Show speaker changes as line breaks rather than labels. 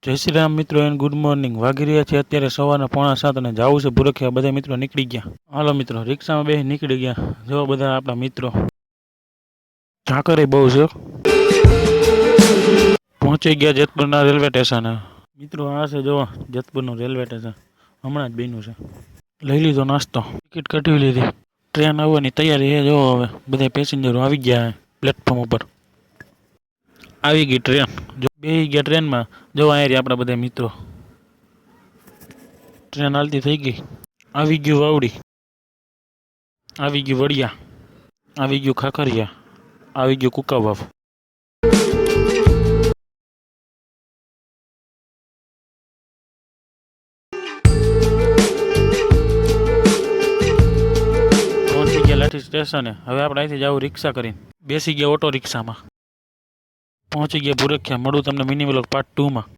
જય શ્રી રામ મિત્રો and good morning. વાગી રહ્યા છે અત્યારે સવારના 6:45 અને જવું છે ભૂરખિયા. બધા મિત્રો નીકળી ગયા. હાલો મિત્રો, રિક્ષામાં બેસી નીકળી ગયા. જો બધા આપણા મિત્રો. ઝાકરે બહુ છે. પહોંચી ગયા જેતપુરના રેલવે સ્ટેશન. મિત્રો આ છે જો જેતપુરનું રેલવે સ્ટેશન. હમણાં જ બન્યું છે. લઈ લીધો નાસ્તો, ટિકિટ કઢાવી લીધી. ટ્રેન આવવાની તૈયારી છે. જો હવે બધા પેસેન્જરો આવી ગયા પ્લેટફોર્મ ઉપર. આવી ગઈ ટ્રેન. જો બેસી ગયા ટ્રેનમાં. જો અહીંયા આપણા બધા મિત્રો. ટ્રેન હાલતી થઈ ગઈ. આવી ગયું વાવડી, આવી ગયું વડિયા, આવી ગયું ખાખરિયા, આવી ગયું કુકાવાવ. પહોંચી ગયા લાઠી સ્ટેશને. હવે આપણે અહીંથી જવું રિક્ષા કરીને. બેસી ગયા ઓટો રિક્ષામાં. પહોંચી ગયા ભૂરખિયા. મળું તમને મિની વ્લોગ પાર્ટ 2 માં.